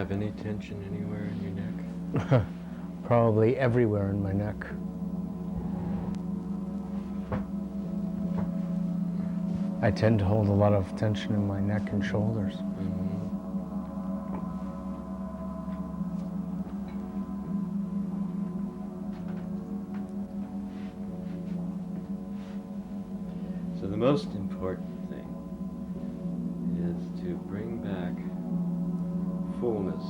have any tension anywhere in your neck? Probably everywhere in my neck. I tend to hold a lot of tension in my neck and shoulders. So the most important thing is to bring back fullness.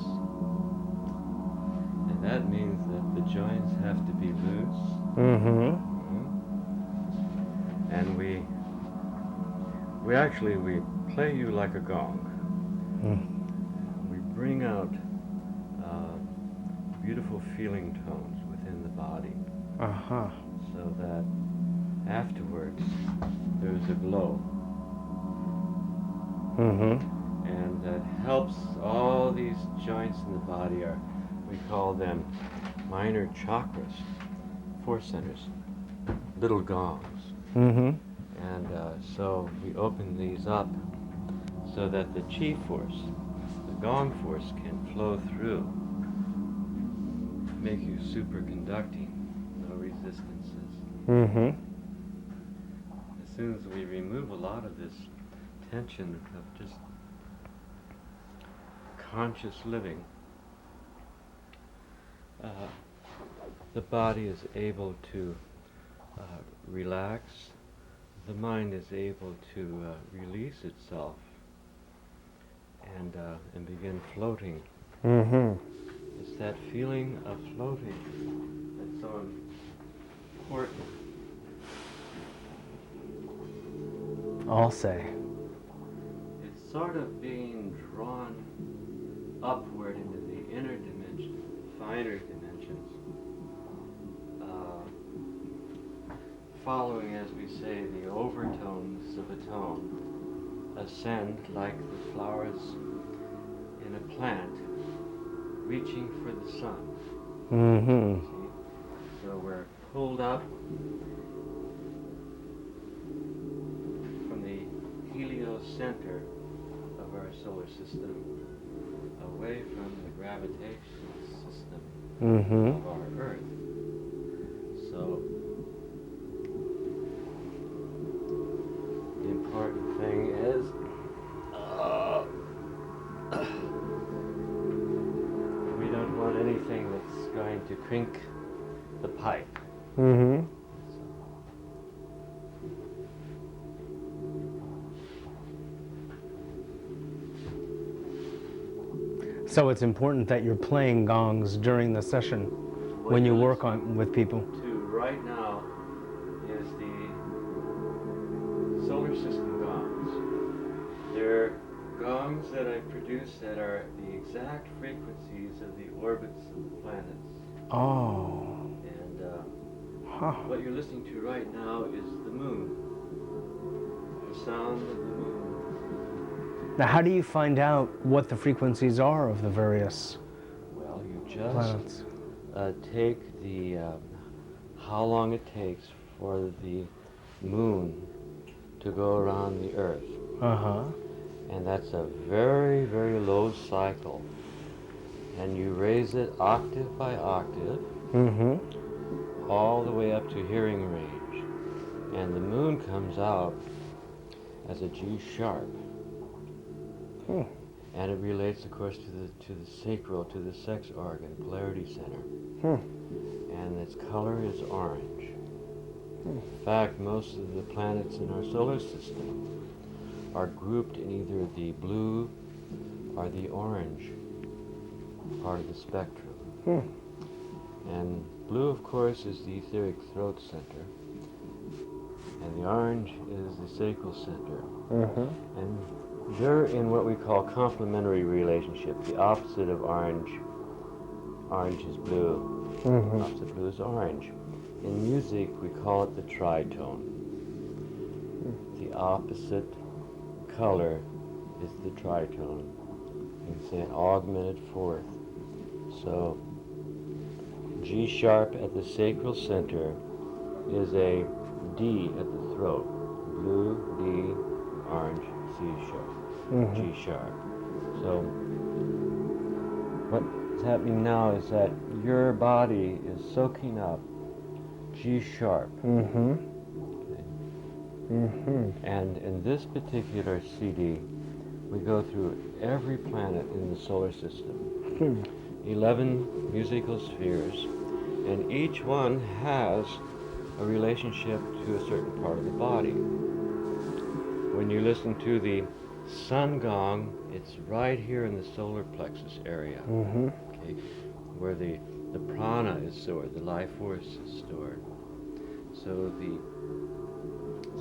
And that means that the joints have to be loose. And we play you like a gong. We bring out beautiful feeling tones within the body. So that afterwards there's a glow. And that helps all these joints in the body we call them minor chakras, force centers, little gongs. And so we open these up so that the chi force, the gong force, can flow through, make you superconducting, no resistances. As soon as we remove a lot of this tension of just conscious living, the body is able to relax, the mind is able to release itself and begin floating. It's that feeling of floating that's so important. I'll say. It's sort of being drawn upward into the inner dimension, finer dimensions, following, as we say, the overtones of a tone, ascend like the flowers in a plant, reaching for the sun. See? So we're pulled up from the heliocenter of our solar system, away from the gravitational system of our Earth. So the important thing is we don't want anything that's going to crink the pipe. So it's important that you're playing gongs during the session when you work with people. Right now is the solar system gongs. They're gongs that I produce that are the exact frequencies of the orbits of the planets. And what you're listening to right now is the moon, the sound of the moon. Now, how do you find out what the frequencies are of the various planets? Take the how long it takes for the moon to go around the Earth. And that's a very, very low cycle. And you raise it octave by octave, all the way up to hearing range. And the moon comes out as a G sharp. And it relates, of course, to the sacral, to the sex organ, polarity center. And its color is orange. In fact, most of the planets in our solar system are grouped in either the blue or the orange part of the spectrum. And blue, of course, is the etheric throat center. And the orange is the sacral center. And they're in what we call complementary relationship. The opposite of orange is blue. Opposite blue is orange. In music, we call it the tritone. The opposite color is the tritone. You can say an augmented fourth. So G sharp at the sacral center is a D at the throat. Blue, D, orange, C sharp. G sharp. So what's happening now is that your body is soaking up G sharp. Mm-hmm. Okay. Mm-hmm. And in this particular CD, we go through every planet in the solar system. 11 musical spheres, and each one has a relationship to a certain part of the body. When you listen to the sun gong, it's right here in the solar plexus area, okay, where the prana is stored, the life force is stored. So the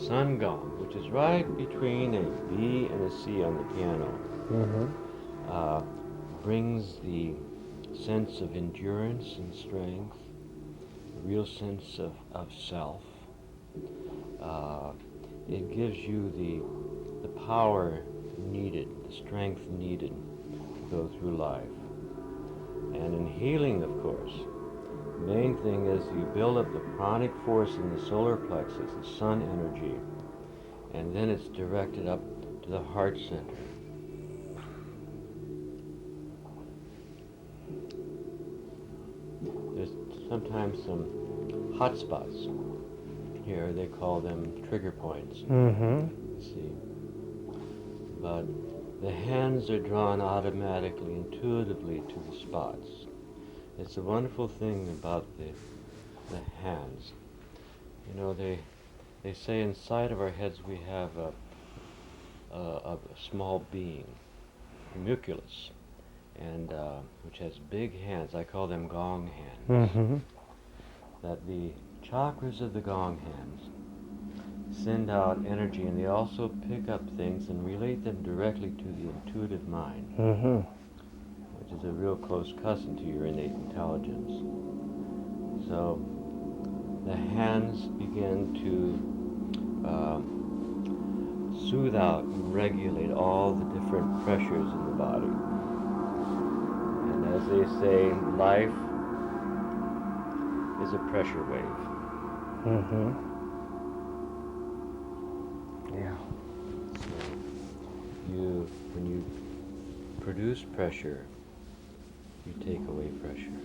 sun gong, which is right between a B and a C on the piano, brings the sense of endurance and strength, a real sense of self. It gives you the power needed, the strength needed to go through life. And in healing, of course, the main thing is you build up the pranic force in the solar plexus, the sun energy, and then it's directed up to the heart center. There's sometimes some hot spots here. They call them trigger points. See, but the hands are drawn automatically, intuitively to the spots. It's a wonderful thing about the hands. You know, they say inside of our heads we have a small being, homunculus, and which has big hands. I call them gong hands. That the chakras of the gong hands send out energy, and they also pick up things and relate them directly to the intuitive mind, which is a real close cousin to your innate intelligence. So the hands begin to soothe out and regulate all the different pressures in the body. And as they say, life is a pressure wave. Yeah. So when you produce pressure, you take away pressure.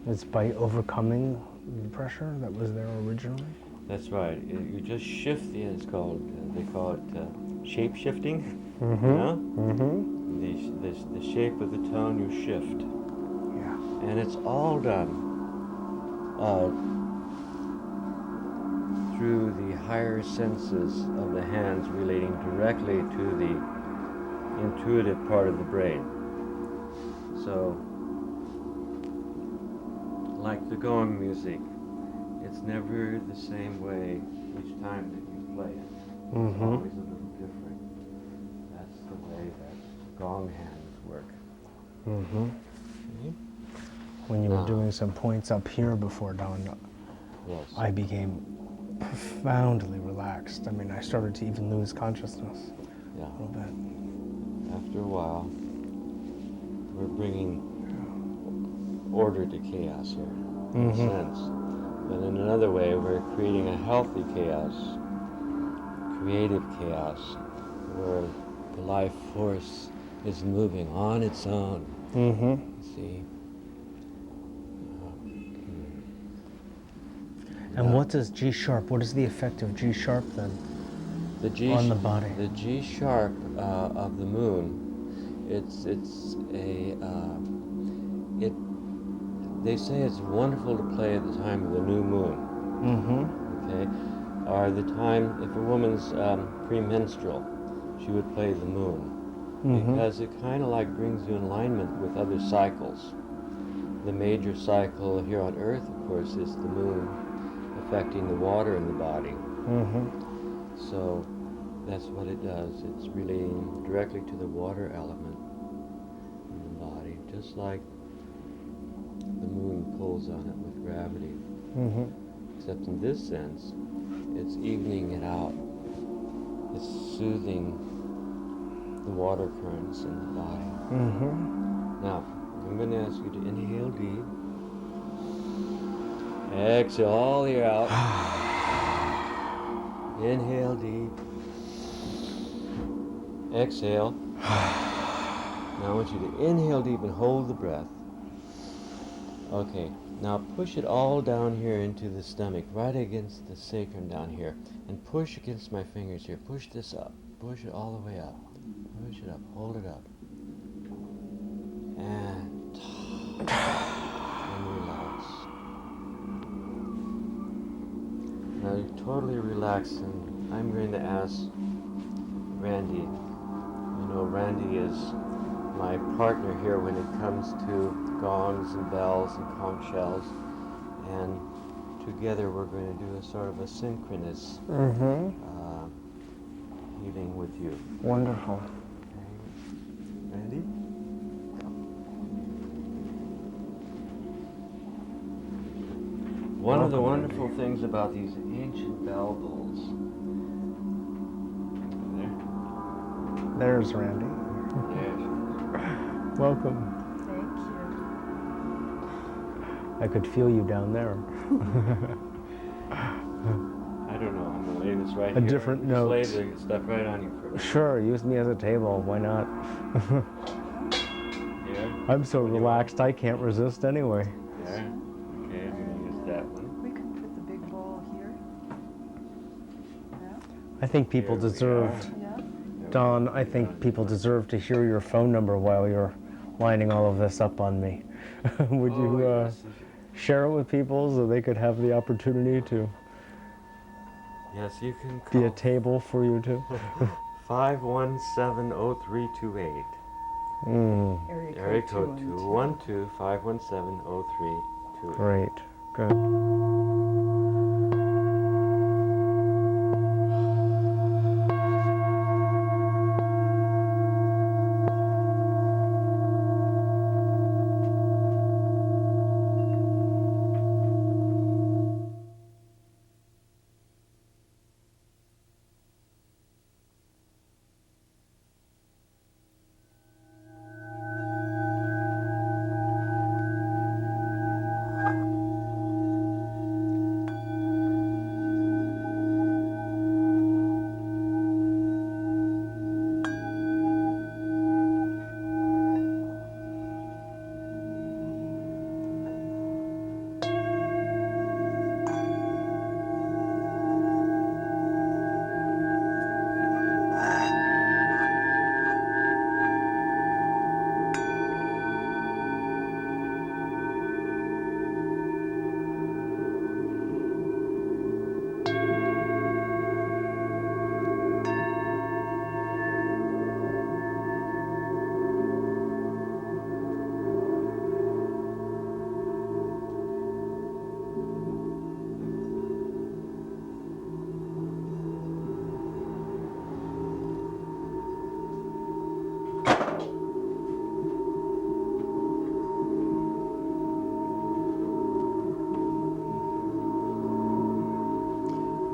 It's by overcoming the pressure that was there originally? That's right. You just shift the, it's called, they call it shape shifting. You know? The shape of the tone you shift. Yeah. And it's all done through the higher senses of the hands relating directly to the intuitive part of the brain. So, like the gong music, it's never the same way each time that you play it. It's always a little different. That's the way that gong hands work. When you were doing some points up here before, Don, Yes. I became profoundly relaxed. I mean, I started to even lose consciousness Yeah. a little bit. After a while, we're bringing order to chaos here, in a sense. But in another way, we're creating a healthy chaos, creative chaos, where the life force is moving on its own. See? And what does G sharp, what is the effect of G sharp then on the body? The G sharp of the moon, they say it's wonderful to play at the time of the new moon. Okay, or the time if a woman's premenstrual, she would play the moon because it kind of like brings you in alignment with other cycles. The major cycle here on Earth, of course, is the moon affecting the water in the body. So that's what it does. It's relating directly to the water element in the body, just like the moon pulls on it with gravity. Except in this sense, it's evening it out. It's soothing the water currents in the body. Now, I'm going to ask you to inhale deep. Exhale all the air out. Inhale deep. Exhale. Now I want you to inhale deep and hold the breath. Okay, now push it all down here into the stomach, right against the sacrum down here. And push against my fingers here. Push this up. Push it all the way up. Push it up. Hold it up. And relax. Now you're totally relaxed, and I'm going to ask Randee. You know, Randee is my partner here when it comes to gongs and bells and conch shells, and together we're going to do a sort of a synchronous healing with you. Wonderful. Okay. Randee? One of the wonderful things about these ancient bell bowls. There's Randee. Yes. Welcome. Thank you. I could feel you down there. I don't know. I'm gonna lay this right A here. different Just note. lay the stuff right on you for Sure, use me as a table. Why not? Here. I'm so relaxed, I can't resist anyway. There. Okay, I'm gonna use that one. We can put the big bowl here. Yeah. I think people Here we deserved, Yeah. Don, I think people deserve to hear your phone number while you're lining all of this up on me. Would you Yes. share it with people so they could have the opportunity to Yes, you can be a call table for you too? 517-0328. Area code 212-517-0328. Great, good.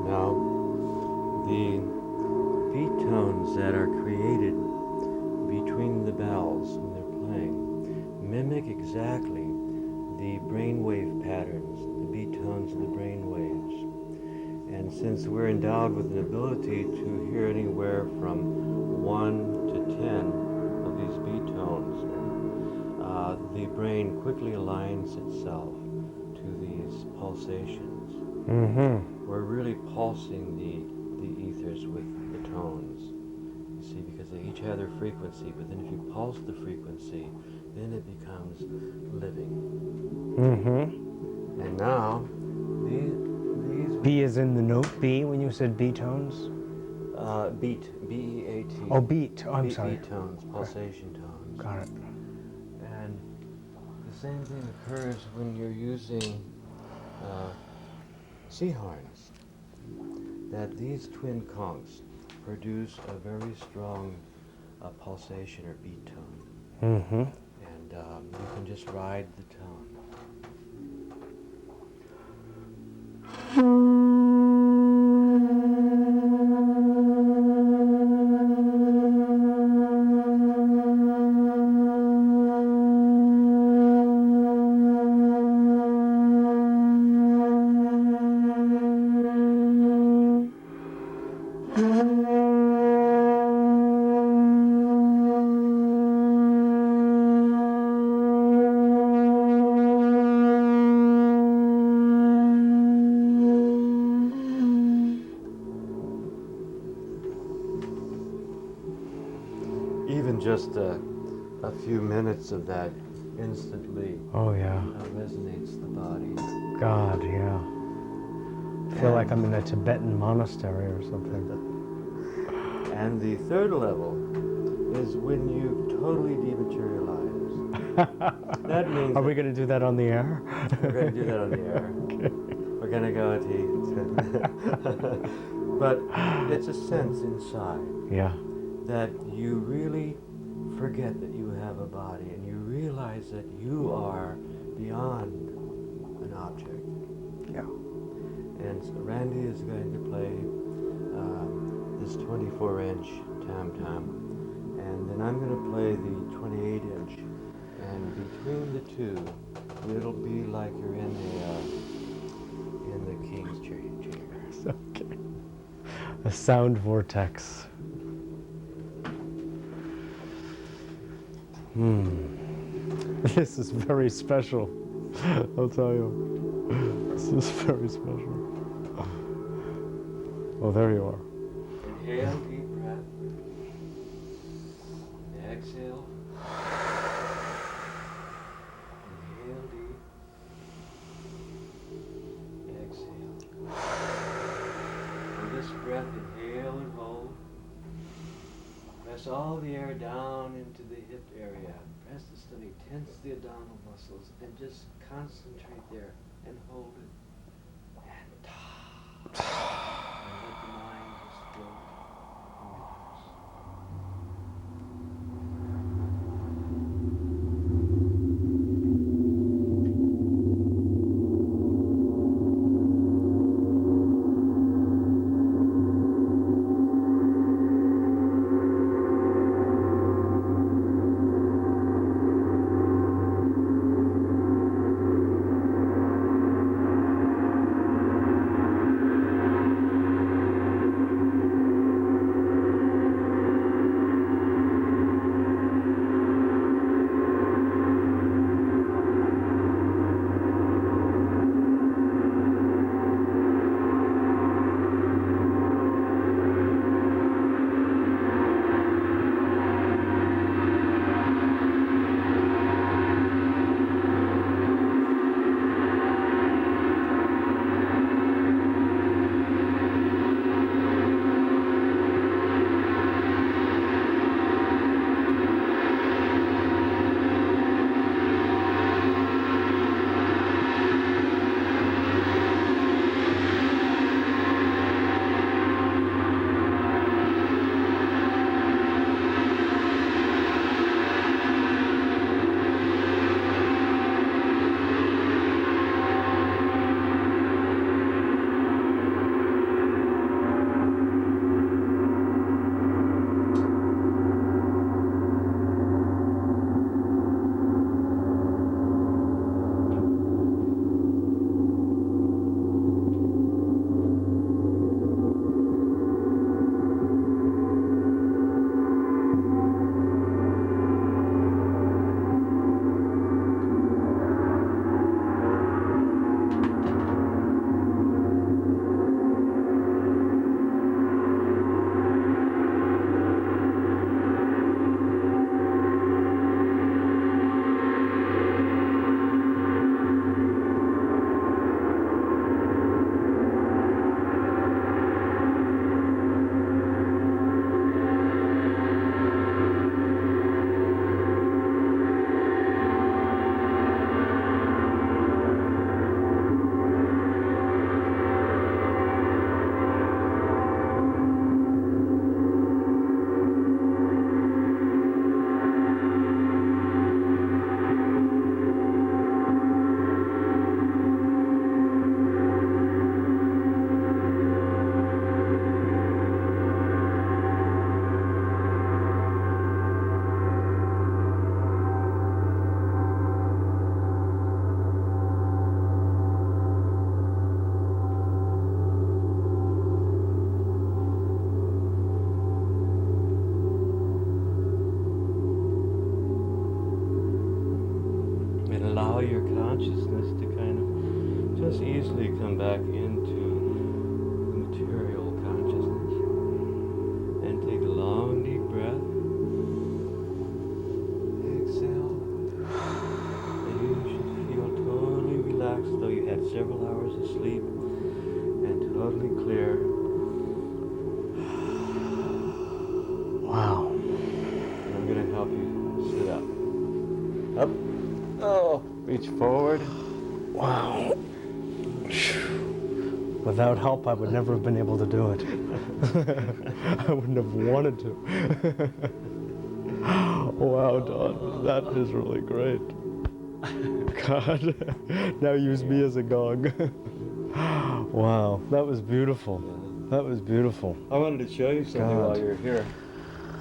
Now, the beat tones that are created between the bells when they're playing mimic exactly the brainwave patterns, the beat tones of the brain waves. And since we're endowed with an ability to hear anywhere from 1 to 10 of these beat tones, the brain quickly aligns itself to these pulsations. We're really pulsing the ethers with the tones, you see, because they each have their frequency, but then if you pulse the frequency, then it becomes living. And now, these B is in the note B when you said B tones? beat, B-E-A-T. Oh, beat. Oh, I'm beat, sorry. beat tones, pulsation tones. Got it. And the same thing occurs when you're using sea horns, that these twin conchs produce a very strong pulsation or beat tone. And you can just ride the tone. just a few minutes of that instantly Oh yeah. resonates the body. God, yeah. I feel like I'm in a Tibetan monastery or something. And the third level is when you totally dematerialize. That means Are we going to do that on the air? we're going to do that on the air. Okay. We're going to go to but it's a sense inside Yeah. that you really forget that you have a body and you realize that you are beyond an object. Yeah. And so Randee is going to play this 24-inch tam-tam, and then I'm going to play the 28-inch, and between the two, it'll be like you're in the king's chamber. Okay. A sound vortex. This is very special. I'll tell you. This is very special. Oh, there you are. Inhale, deep breath. Exhale. Inhale deep. Exhale. For this breath, inhale and hold. Press all the air down into the hip area. Press the stomach, tense the abdominal muscles, and just concentrate there and hold it. And let the mind just float and relax. just easily come back into material consciousness and take a long deep breath relax as though you had several hours of sleep and totally clear. Wow. And I'm going to help you sit up. Up. Oh, reach forward. Wow. Without help, I would never have been able to do it. I wouldn't have wanted to. Wow, Don, that is really great. God, now use me as a gong. Wow, that was beautiful. That was beautiful. I wanted to show you something God. while you're here.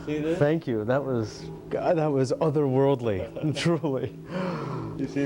See this? Thank you. That was, God, that was otherworldly, truly. You see